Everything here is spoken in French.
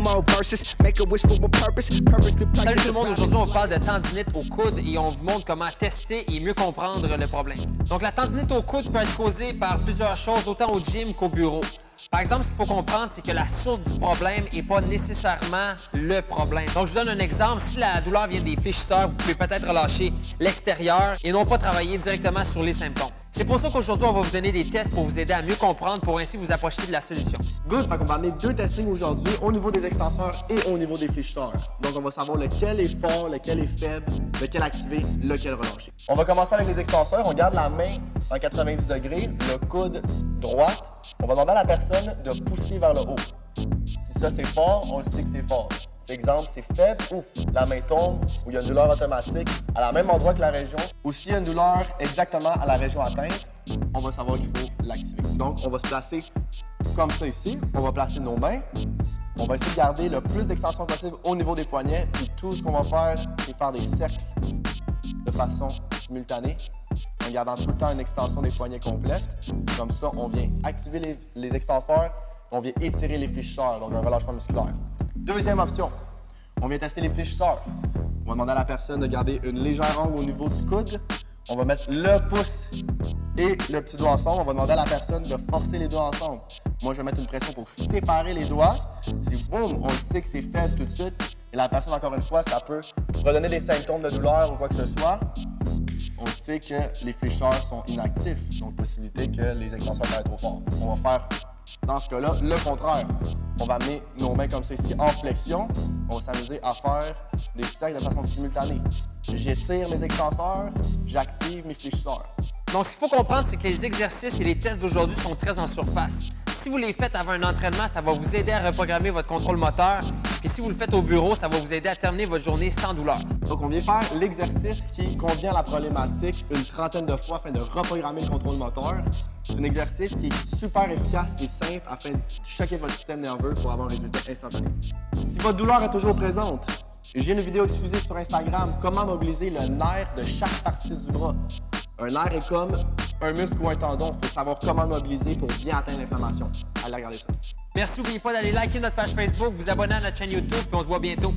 more verses. Make a wish for a purpose. Purpose to Salut tout le monde, aujourd'hui on vous parle de tendinite au coude et on vous montre comment tester et mieux comprendre le problème. Donc la tendinite au coude peut être causée par plusieurs choses, autant au gym qu'au bureau. Par exemple, ce qu'il faut comprendre, c'est que la source du problème n'est pas nécessairement le problème. Donc, je vous donne un exemple. Si la douleur vient des fléchisseurs, vous pouvez peut-être relâcher l'extérieur et non pas travailler directement sur les symptômes. C'est pour ça qu'aujourd'hui, on va vous donner des tests pour vous aider à mieux comprendre pour ainsi vous approcher de la solution. Good, fait qu'on va amener deux testings aujourd'hui au niveau des extenseurs et au niveau des fléchisseurs. Donc, on va savoir lequel est fort, lequel est faible, lequel activer, lequel relâcher. On va commencer avec les extenseurs. On garde la main en 90 degrés, le coude droite. On va demander à la personne de pousser vers le haut. Si ça c'est fort, on le sait que c'est fort. Si exemple c'est faible, ouf, la main tombe ou il y a une douleur automatique à la même endroit que la région. Ou s'il y a une douleur exactement à la région atteinte, on va savoir qu'il faut l'activer. Donc on va se placer comme ça ici. On va placer nos mains. On va essayer de garder le plus d'extension possible au niveau des poignets. Et tout ce qu'on va faire, c'est faire des cercles de façon simultanée, en gardant tout le temps une extension des poignets complète. Comme ça, on vient activer les extenseurs, on vient étirer les fléchisseurs, donc un relâchement musculaire. Deuxième option, on vient tester les fléchisseurs. On va demander à la personne de garder une légère angle au niveau du coude. On va mettre le pouce et le petit doigt ensemble. On va demander à la personne de forcer les doigts ensemble. Moi, je vais mettre une pression pour séparer les doigts. Si boum, on sait que c'est faible tout de suite. Et la personne, encore une fois, ça peut redonner des symptômes de douleur ou quoi que ce soit. On sait que les fléchisseurs sont inactifs, donc possibilité que les extenseurs peuvent être trop forts. On va faire, dans ce cas-là, le contraire. On va amener nos mains comme ça ici en flexion. On va s'amuser à faire des cercles de façon simultanée. J'étire mes extenseurs, j'active mes fléchisseurs. Donc, ce qu'il faut comprendre, c'est que les exercices et les tests d'aujourd'hui sont très en surface. Si vous les faites avant un entraînement, ça va vous aider à reprogrammer votre contrôle moteur. Puis si vous le faites au bureau, ça va vous aider à terminer votre journée sans douleur. Donc, on vient faire l'exercice qui convient à la problématique une trentaine de fois afin de reprogrammer le contrôle moteur. C'est un exercice qui est super efficace et simple afin de choquer votre système nerveux pour avoir un résultat instantané. Si votre douleur est toujours présente, j'ai une vidéo exclusive sur Instagram, comment mobiliser le nerf de chaque partie du bras. Un nerf est comme un muscle ou un tendon. Il faut savoir comment le mobiliser pour bien atteindre l'inflammation. Allez regarder ça. Merci, n'oubliez pas d'aller liker notre page Facebook, vous abonner à notre chaîne YouTube, puis on se voit bientôt.